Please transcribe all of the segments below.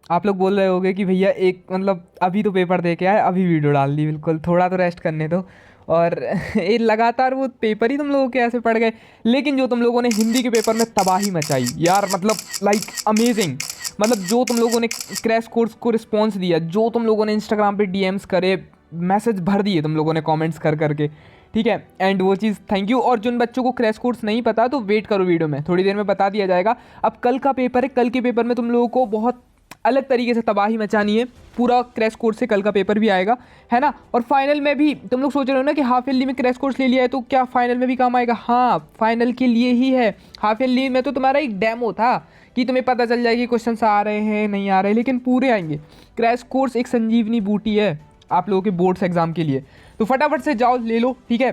आप लोग बोल रहे होगे कि भैया एक मतलब अभी तो पेपर दे के आए, अभी वीडियो डाल दी, बिल्कुल थोड़ा तो रेस्ट करने दो। और ये लगातार वो पेपर ही तुम लोगों के ऐसे पड़ गए। लेकिन जो तुम लोगों ने हिंदी के पेपर में तबाही मचाई यार, मतलब लाइक अमेजिंग। मतलब जो तुम लोगों ने क्रैश कोर्स को रिस्पॉन्स दिया, जो तुम लोगों ने इंस्टाग्राम पे डीएम्स करे, मैसेज भर दिए तुम लोगों ने कमेंट्स कर करके, ठीक है। एंड वो चीज़ थैंक यू। और जिन बच्चों को क्रैश कोर्स नहीं पता तो वेट करो, वीडियो में थोड़ी देर में बता दिया जाएगा। अब कल का पेपर है, कल के पेपर में तुम लोगों को बहुत अलग तरीके से तबाही मचानी है। पूरा क्रैश कोर्स से कल का पेपर भी आएगा, है ना। और फाइनल में भी तुम लोग सोच रहे हो ना कि हाफ ईयरली में क्रैश कोर्स ले लिया है तो क्या फाइनल में भी काम आएगा? हाँ, फाइनल के लिए ही है। हाफ ईयरली में तो तुम्हारा एक डेमो था कि तुम्हें पता चल जाएगी क्वेश्चन आ रहे हैं नहीं आ रहे, लेकिन पूरे आएंगे। क्रैश कोर्स एक संजीवनी बूटी है आप लोगों के बोर्ड्स एग्जाम के लिए। तो फटाफट से जाओ ले लो, ठीक है,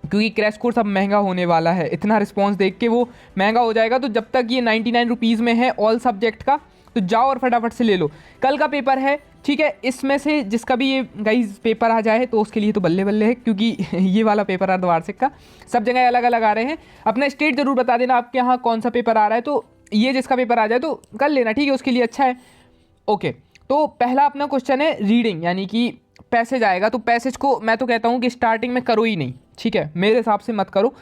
क्योंकि क्रैश कोर्स अब महंगा होने वाला है। इतना रिस्पॉन्स देख के वो महंगा हो जाएगा। तो जब तक ये 99 रुपीज़ में है ऑल सब्जेक्ट का, तो जाओ और फटाफट से ले लो। कल का पेपर है, ठीक है, इसमें से जिसका भी ये गाइस पेपर आ जाए तो उसके लिए तो बल्ले बल्ले है, क्योंकि ये वाला पेपर अर्धवार्षिक का सब जगह अलग अलग आ रहे हैं। अपना स्टेट जरूर बता देना आपके यहाँ कौन सा पेपर आ रहा है, तो ये जिसका पेपर आ जाए तो कर लेना, ठीक है, उसके लिए अच्छा है। ओके, तो पहला अपना क्वेश्चन है रीडिंग, यानी कि पैसेज आएगा। तो पैसेज को मैं तो कहता हूँ कि स्टार्टिंग में करो ही नहीं, ठीक है, मेरे हिसाब से मत करो।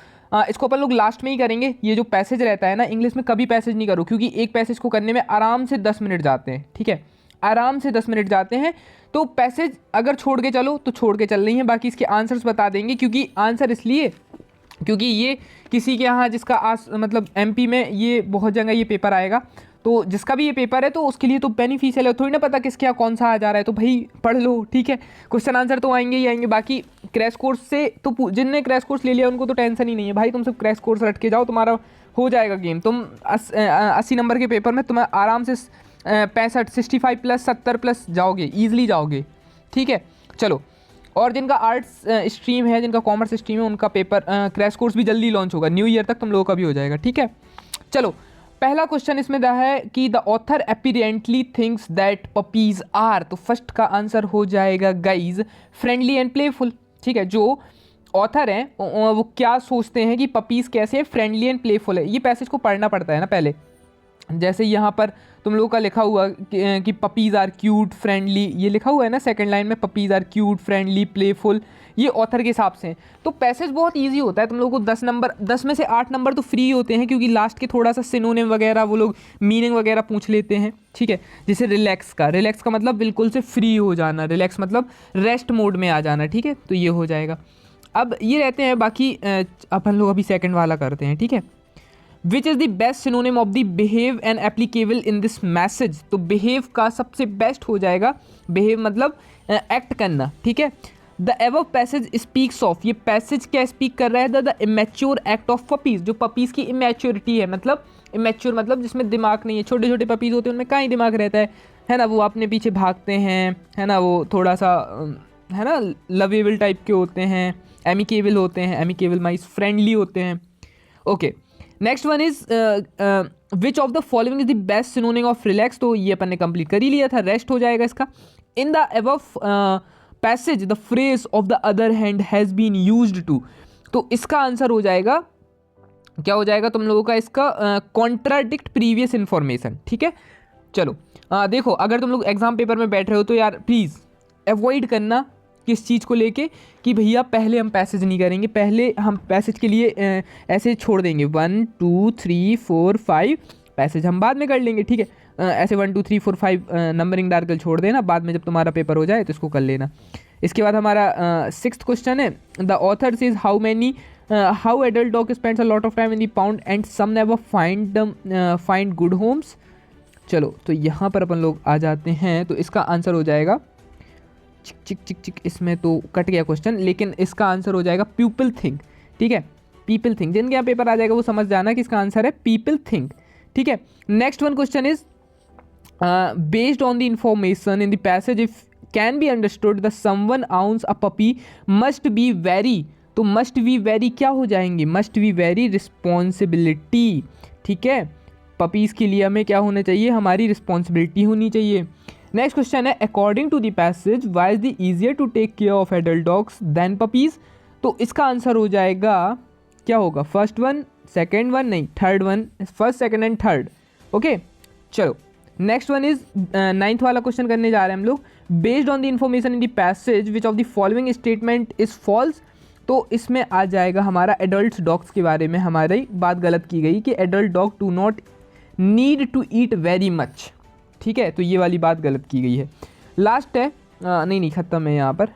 इसको अपन लोग लास्ट में ही करेंगे। ये जो पैसेज रहता है ना, इंग्लिश में कभी पैसेज नहीं करो, क्योंकि एक पैसेज को करने में आराम से 10 मिनट जाते हैं, ठीक है, आराम से 10 मिनट जाते हैं। तो पैसेज अगर छोड़ के चलो तो छोड़ के चल रही हैं, बाकी इसके आंसर्स बता देंगे। क्योंकि आंसर इसलिए क्योंकि ये किसी के यहाँ जिसका मतलब एमपी में ये बहुत जगह ये पेपर आएगा, तो जिसका भी ये पेपर है तो उसके लिए तो बेनिफिशियल है। थोड़ी ना पता किसके यहाँ कौन सा आ जा रहा है, तो भाई पढ़ लो, ठीक है। क्वेश्चन आंसर तो आएंगे ही आएंगे। बाकी क्रैश कोर्स से तो जिनने क्रैश कोर्स ले लिया उनको तो टेंशन ही नहीं है भाई, तुम सब क्रैश कोर्स रट के जाओ, तुम्हारा हो जाएगा गेम। तुम 80 नंबर के पेपर में तुम्हें आराम से 65 65 प्लस 70 प्लस जाओगे, ईजिली जाओगे, ठीक है। चलो, और जिनका आर्ट्स स्ट्रीम है, जिनका कॉमर्स स्ट्रीम है, उनका पेपर क्रैश कोर्स भी जल्दी लॉन्च होगा, न्यू ईयर तक तुम लोगों का भी हो जाएगा, ठीक है। चलो, पहला क्वेश्चन इसमें दा है कि the author apparently thinks that puppies are, तो फर्स्ट का आंसर हो जाएगा गाइज फ्रेंडली एंड प्लेफुल, ठीक है। जो ऑथर हैं वो क्या सोचते हैं कि पपीज़ कैसे फ्रेंडली एंड प्लेफुल है। ये पैसेज को पढ़ना पड़ता है ना पहले, जैसे यहाँ पर तुम लोगों का लिखा हुआ कि पपीज़ आर क्यूट फ्रेंडली, ये लिखा हुआ है ना सेकंड लाइन में, puppies are cute friendly playful, ये ऑथर के हिसाब से। तो पैसेज बहुत इजी होता है, तुम लोगों को 10 नंबर, 10 में से 8 नंबर तो फ्री होते हैं, क्योंकि लास्ट के थोड़ा सा सिनोनिम वगैरह वो लोग मीनिंग वगैरह पूछ लेते हैं, ठीक है। जैसे रिलैक्स का मतलब बिल्कुल से फ्री हो जाना, रिलैक्स मतलब रेस्ट मोड में आ जाना, ठीक है, तो ये हो जाएगा। अब ये रहते हैं बाकी अपन लोग अभी सेकंड वाला करते हैं, ठीक है। Which is the best synonym of the behave and applicable in this message, तो बिहेव का सबसे बेस्ट हो जाएगा, बिहेव मतलब एक्ट करना, ठीक है। The above passage speaks of, ये पैसेज क्या स्पीक कर रहा है? The immature act of puppies, जो पपीज़ की इमेच्योरिटी है, मतलब इमेच्योर मतलब जिसमें दिमाग नहीं है, छोटे छोटे पपीज़ होते हैं उनमें कहाँ ही दिमाग रहता है ना, वो अपने पीछे भागते हैं, है ना, वो थोड़ा सा है ना लवेबल टाइप के होते हैं, एमिकेबल होते हैं, एमिकेबल माइस फ्रेंडली होते हैं। Okay, next one is which of the following is the best synonym of relax, तो ये अपन ने कंप्लीट कर ही लिया था, रेस्ट हो जाएगा इसका। In the above passage the phrase of the other hand has been used to, तो इसका आंसर हो जाएगा, क्या हो जाएगा तुम लोगों का इसका? कॉन्ट्राडिक्ट प्रीवियस इन्फॉर्मेशन, ठीक है। चलो देखो, अगर तुम लोग एग्जाम पेपर में बैठ रहे हो तो यार प्लीज़ अवॉइड करना किस चीज़ को लेके कि भैया पहले हम पैसेज नहीं करेंगे, पहले हम पैसेज के लिए ऐसे छोड़ देंगे 1 2 3 4 5, पैसेज हम बाद में कर लेंगे, ठीक है। ऐसे 1 2 3 4 5 नंबरिंग डालकर छोड़ देना, बाद में जब तुम्हारा पेपर हो जाए तो इसको कर लेना। इसके बाद हमारा 6th क्वेश्चन है, the author says how adult dog spends a lot of time in the pound and some never find good homes. चलो, तो यहाँ पर अपन लोग आ जाते हैं, तो इसका आंसर हो जाएगा चिक चिक चिक चिक, इसमें तो कट गया क्वेश्चन, लेकिन इसका आंसर हो जाएगा पीपल थिंक, ठीक है, पीपल थिंक। जिनके यहाँ पेपर आ जाएगा वो समझ जाना कि इसका आंसर है पीपल थिंक, ठीक है। Next one question is based on the information in the passage if can be understood the someone ounce a puppy must be very, तो मस्ट बी वेरी क्या हो जाएंगे? मस्ट बी वेरी रिस्पॉन्सिबिलिटी, ठीक है। Puppies के लिए हमें क्या होना चाहिए? हमारी रिस्पॉन्सिबिलिटी होनी चाहिए। नेक्स्ट क्वेश्चन है, according to the passage why is the easier to take care of adult dogs than puppies, तो इसका आंसर हो जाएगा, क्या होगा? फर्स्ट वन, सेकेंड वन नहीं, third one, first second and third, okay. चलो, नेक्स्ट वन इज 9th वाला question करने जा रहे हैं हम लोग। Based on the information in the passage which of the following statement is false. तो इसमें आ जाएगा हमारा एडल्ट डॉग्स के बारे में हमारी बात गलत की गई कि adult dog do not need to eat very much, ठीक है, तो ये वाली बात गलत की गई है। लास्ट है नहीं ख़त्म है यहाँ पर,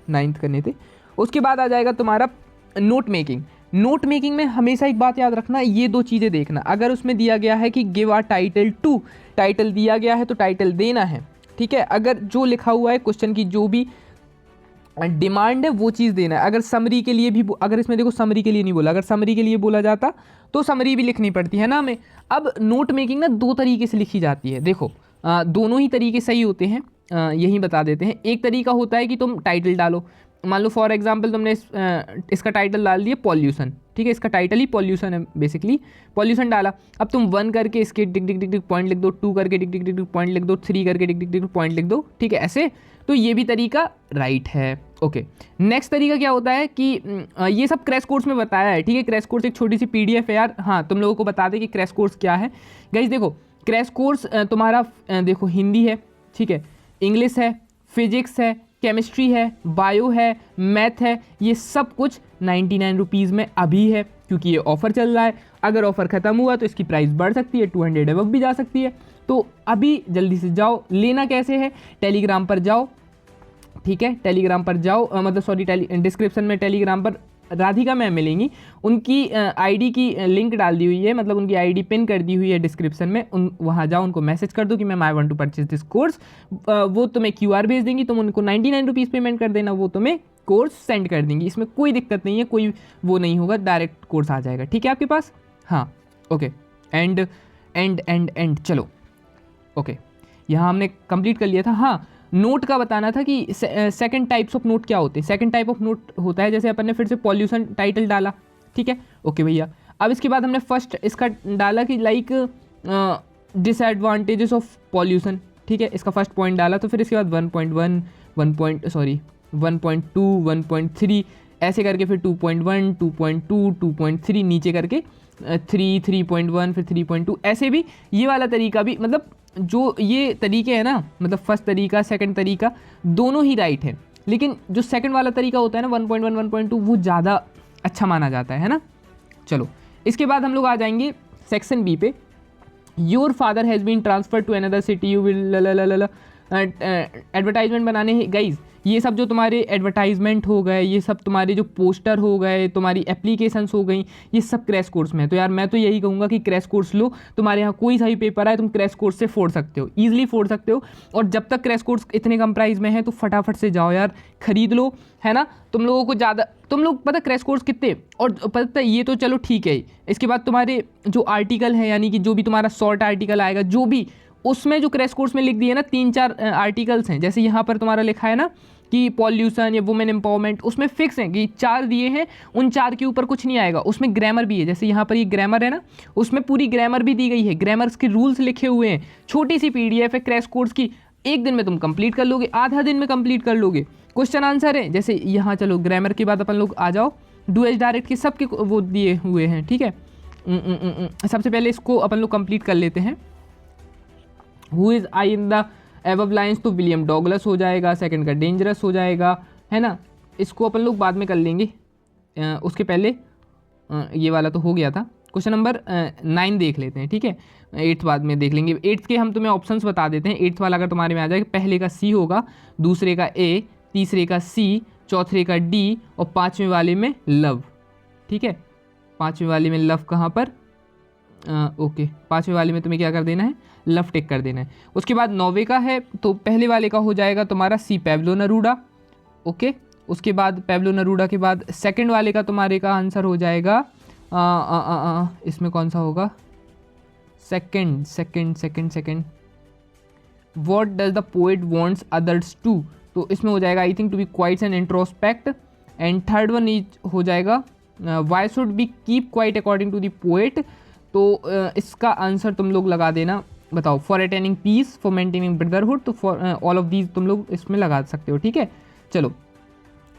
9th करने थे। उसके बाद आ जाएगा तुम्हारा नोट मेकिंग। नोट मेकिंग में हमेशा एक बात याद रखना, ये 2 चीज़ें देखना। अगर उसमें दिया गया है कि give a title to, title दिया गया है तो टाइटल देना है, ठीक है। अगर जो लिखा हुआ है क्वेश्चन की जो भी डिमांड है वो चीज़ देना है। अगर समरी के लिए भी, अगर इसमें देखो समरी के लिए नहीं बोला, अगर समरी के लिए बोला जाता तो समरी भी लिखनी पड़ती है ना हमें। अब नोट मेकिंग ना 2 तरीके से लिखी जाती है। देखो दोनों ही तरीके सही होते हैं, यही बता देते हैं। एक तरीका होता है कि तुम टाइटल डालो, मान लो फॉर एग्जांपल तुमने इसका टाइटल डाल दिया पॉल्यूशन, ठीक है, इसका टाइटल ही पॉल्यूशन है, बेसिकली पॉल्यूशन डाला। अब तुम 1 करके इसके टिक टिक टिक टिक पॉइंट लिख दो, 2 करके टिक टिक टिक टिक पॉइंट लिख दो, 3 करके टिक टिक टिक पॉइंट लिख दो, ठीक है, ऐसे। तो ये भी तरीका राइट है। ओके, नेक्स्ट तरीका क्या होता है कि ये सब क्रैश कोर्स में बताया है, ठीक है। क्रैश कोर्स एक छोटी सी PDF है यार, हाँ तुम लोगों को बता दें कि क्रैश कोर्स क्या है। गाइस देखो, क्रैश कोर्स तुम्हारा देखो हिंदी है, ठीक है, इंग्लिश है, फिजिक्स है, केमिस्ट्री है, बायो है, मैथ है, ये सब कुछ 99 रुपीज़ में अभी है, क्योंकि ये ऑफ़र चल रहा है। अगर ऑफ़र ख़त्म हुआ तो इसकी प्राइस बढ़ सकती है, 200 अबव भी जा सकती है। तो अभी जल्दी से जाओ। लेना कैसे है, टेलीग्राम पर जाओ, ठीक है, टेलीग्राम पर जाओ, मतलब सॉरी डिस्क्रिप्शन में टेलीग्राम पर राधिका मैम मिलेंगी, उनकी आईडी की लिंक डाल दी हुई है, मतलब उनकी आईडी पिन कर दी हुई है डिस्क्रिप्शन में। वहाँ जाओ, उनको मैसेज कर दो कि ma'am I want to purchase this course. वो तुम्हें QR भेज देंगी, तुम उनको 99 रुपीज़ पेमेंट कर देना, वो तुम्हें कोर्स सेंड कर देंगी। इसमें कोई दिक्कत नहीं है, कोई वो नहीं होगा, डायरेक्ट कोर्स आ जाएगा, ठीक है आपके पास। हाँ ओके, एंड चलो ओके, यहाँ हमने कंप्लीट कर लिया था। हाँ, नोट का बताना था कि सेकंड टाइप्स ऑफ नोट क्या होते हैं। सेकंड टाइप ऑफ नोट होता है, जैसे अपन ने फिर से पॉल्यूशन टाइटल डाला, ठीक है, ओके भैया। अब इसके बाद हमने फर्स्ट इसका डाला कि लाइक डिसएडवांटेजेस ऑफ पॉल्यूशन, ठीक है, इसका फर्स्ट पॉइंट डाला। तो फिर इसके बाद 1.1 1.2 1.3 ऐसे करके फिर 2.1 2.2 2.3 नीचे करके 3 3.1 फिर 3.2 ऐसे भी। ये वाला तरीका भी, मतलब जो ये तरीके हैं ना, मतलब फर्स्ट तरीका सेकंड तरीका दोनों ही राइट है, लेकिन जो सेकंड वाला तरीका होता है ना 1.1 1.2 वो ज़्यादा अच्छा माना जाता है ना। चलो इसके बाद हम लोग आ जाएंगे सेक्शन B पे। Your father has been transfer to another city, you will advertisement बनाने। गाइज ये सब जो तुम्हारे एडवर्टाइजमेंट हो गए, ये सब तुम्हारे जो पोस्टर हो गए, तुम्हारी एप्लीकेशंस हो गई, ये सब क्रैश कोर्स में है। तो यार मैं तो यही कहूँगा कि क्रैश कोर्स लो, तुम्हारे यहाँ कोई सा भी पेपर आए तुम क्रैश कोर्स से फोड़ सकते हो, ईजिली फोड़ सकते हो। और जब तक क्रैश कोर्स इतने कम प्राइस में है तो फटाफट से जाओ यार, खरीद लो, है ना। तुम लोगों को ज़्यादा, तुम लोग पता क्रैश कोर्स कितने, और पता ये तो चलो ठीक है। इसके बाद तुम्हारे जो आर्टिकल है, यानी कि जो भी तुम्हारा शॉर्ट आर्टिकल आएगा, जो भी उसमें जो क्रैश कोर्स में लिख दिए ना 3-4 आर्टिकल्स हैं, जैसे यहाँ पर तुम्हारा लिखा है ना कि पॉल्यूशन या वुमेन एम्पावरमेंट, उसमें फिक्स है कि 4 दिए हैं, उन 4 के ऊपर कुछ नहीं आएगा। उसमें ग्रामर भी है, जैसे यहाँ पर ये ग्रामर है ना, उसमें पूरी ग्रामर भी दी गई है, ग्रामर्स के रूल्स लिखे हुए हैं। छोटी सी PDF है क्रैश कोर्स की, 1 दिन में तुम कंप्लीट कर लोगे, आधा दिन में कंप्लीट कर लोगे। क्वेश्चन आंसर है, जैसे यहाँ चलो ग्रामर के बाद अपन लोग आ जाओ डू एज डायरेक्ट के सबके वो दिए हुए हैं, ठीक है। सबसे पहले इसको अपन लोग कंप्लीट कर लेते हैं। Who is I in the above lines, तो विलियम डॉगलस हो जाएगा, सेकंड का डेंजरस हो जाएगा, है ना। इसको अपन लोग बाद में कर लेंगे, उसके पहले ये वाला तो हो गया था। क्वेश्चन नंबर 9 देख लेते हैं, ठीक है, 8th बाद में देख लेंगे। 8th के हम तुम्हें ऑप्शंस बता देते हैं। 8th वाला अगर तुम्हारे में आ जाएगा, पहले का C होगा, दूसरे का A, तीसरे का C, चौथे का D और 5वें वाले में लव, ठीक है। 5वें वाले में लव कहाँ पर, ओके 5वें वाले में तुम्हें क्या कर देना है, लव टिक कर देना है। उसके बाद 9वें का है, तो पहले वाले का हो जाएगा तुम्हारा C, पैब्लो नेरूदा, ओके। उसके बाद पैब्लो नेरूदा के बाद सेकंड वाले का तुम्हारे का आंसर हो जाएगा इसमें कौन सा होगा, second what does the poet wants others to, तो इसमें हो जाएगा I think to be quiet and introspect. And third one is हो जाएगा why should be keep quiet according to the poet, तो इसका आंसर तुम लोग लगा देना, बताओ for attaining peace, for maintaining brotherhood, तो फॉर ऑल ऑफ दीज तुम लोग इसमें लगा सकते हो, ठीक है। चलो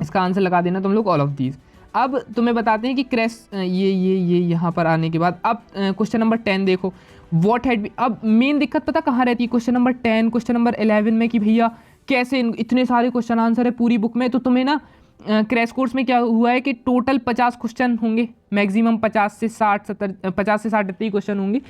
इसका आंसर लगा देना तुम लोग ऑल ऑफ दीज। अब तुम्हें बताते हैं कि क्रैश ये यहाँ पर आने के बाद अब क्वेश्चन नंबर 10 देखो, व्हाट हैड, अब मेन दिक्कत पता कहाँ रहती है क्वेश्चन नंबर 10 क्वेश्चन नंबर 11 में कि भैया कैसे इतने सारे क्वेश्चन आंसर है पूरी बुक में। तो तुम्हें ना क्रैश कोर्स में क्या हुआ है कि टोटल 50 क्वेश्चन होंगे, मैक्सिमम 50 से 60 इतने ही क्वेश्चन होंगे।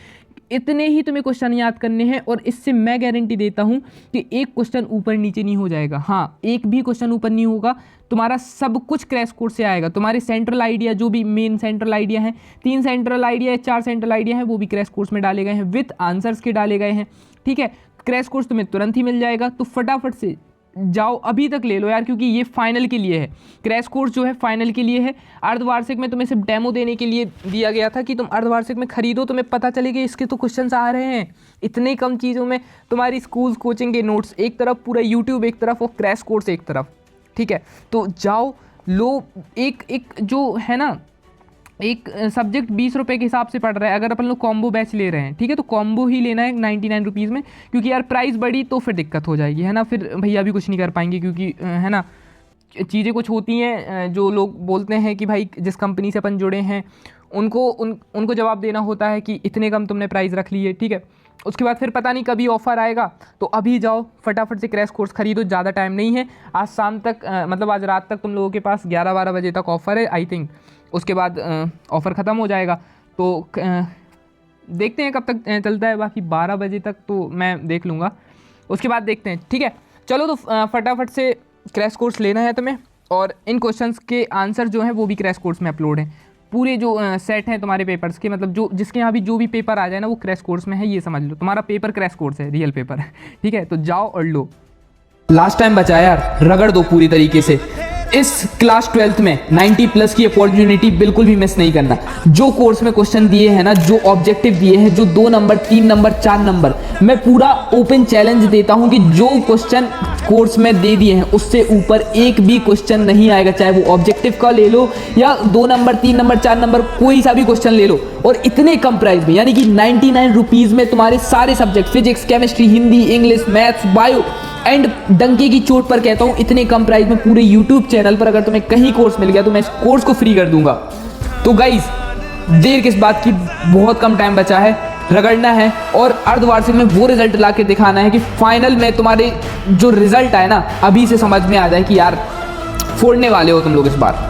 इतने ही तुम्हें क्वेश्चन याद करने हैं और इससे मैं गारंटी देता हूँ कि एक क्वेश्चन ऊपर नीचे नहीं हो जाएगा। हाँ, एक भी क्वेश्चन ऊपर नहीं होगा, तुम्हारा सब कुछ क्रैश कोर्स से आएगा। तुम्हारे सेंट्रल आइडिया जो भी मेन सेंट्रल आइडिया हैं, 3 सेंट्रल आइडिया या 4 सेंट्रल आइडिया हैं, वो भी क्रैश कोर्स में डाले गए हैं, विथ आंसर्स के डाले गए हैं। ठीक है, क्रैश कोर्स तुम्हें तुरंत ही मिल जाएगा। तो फटाफट से जाओ अभी तक ले लो यार, क्योंकि ये फाइनल के लिए है। क्रैश कोर्स जो है फाइनल के लिए है। अर्धवार्षिक में तुम्हें सिर्फ डेमो देने के लिए दिया गया था कि तुम अर्धवार्षिक में खरीदो, तुम्हें पता चले कि इसके तो क्वेश्चंस आ रहे हैं। इतने कम चीज़ों में तुम्हारी स्कूल कोचिंग के नोट्स एक तरफ, पूरा यूट्यूब एक तरफ और क्रैश कोर्स एक तरफ। ठीक है, तो जाओ लो। एक जो है ना, एक सब्जेक्ट 20 रुपये के हिसाब से पड़ रहा है, अगर अपन लोग कॉम्बो बैच ले रहे हैं, ठीक है, तो कॉम्बो ही लेना है 99 रुपीज़ में, क्योंकि यार प्राइस बढ़ी तो फिर दिक्कत हो जाएगी, है ना, फिर भैया भी कुछ नहीं कर पाएंगे, क्योंकि है ना चीज़ें कुछ होती हैं। जो लोग बोलते हैं कि भाई जिस कंपनी से अपन जुड़े हैं उनको जवाब देना होता है कि इतने कम तुमने प्राइस रख ली है। ठीक है, उसके बाद फिर पता नहीं कभी ऑफ़र आएगा। तो अभी जाओ फटाफट से क्रैश कोर्स खरीदो, ज़्यादा टाइम नहीं है। आज शाम तक मतलब आज रात तक तुम लोगों के पास 11-12 बजे तक ऑफ़र है आई थिंक, उसके बाद ऑफ़र ख़त्म हो जाएगा। तो देखते हैं कब तक चलता है, बाकी 12 बजे तक तो मैं देख लूँगा, उसके बाद देखते हैं। ठीक है, चलो तो फटाफट से क्रैश कोर्स लेना है तुम्हें, और इन क्वेश्चंस के आंसर जो हैं वो भी क्रैश कोर्स में अपलोड हैं। पूरे जो सेट हैं तुम्हारे पेपर्स के, मतलब जो जिसके यहाँ भी जो भी पेपर आ जाए ना वो क्रैश कोर्स में है, ये समझ लो तुम्हारा पेपर क्रैश कोर्स है, रियल पेपर है। ठीक है, तो जाओ और लो। लास्ट टाइम बचा यार, रगड़ दो पूरी तरीके से। इस क्लास 12th में 90+ की अपॉर्चुनिटी बिल्कुल भी मिस नहीं करना। जो कोर्स में क्वेश्चन दिए हैं ना, जो ऑब्जेक्टिव दिए हैं, जो 2 नंबर 3 नंबर 4 नंबर, मैं पूरा ओपन चैलेंज देता हूं कि जो क्वेश्चन कोर्स में दे दिए हैं उससे ऊपर एक भी क्वेश्चन नहीं आएगा, चाहे वो ऑब्जेक्टिव का ले लो या 2 नंबर 3 नंबर 4 नंबर कोई सा भी क्वेश्चन ले लो, और इतने कम प्राइस में, यानी कि 99 रुपीज़ में तुम्हारे सारे subject, physics, chemistry, Hindi, English, maths, bio, and डंके की चोट पर कहता हूं इतने कम प्राइस में पूरे यूट्यूब चैनल पर अगर तुम्हें कहीं कोर्स मिल गया तो मैं इस कोर्स को फ्री कर दूंगा। तो गाइज देर किस बात की, बहुत कम टाइम बचा है, रगड़ना है और अर्धवार्षिक में वो रिजल्ट ला के दिखाना है कि फाइनल में तुम्हारे जो रिजल्ट आए ना अभी से समझ में आ जाए कि यार फोड़ने वाले हो तुम लोग इस बार।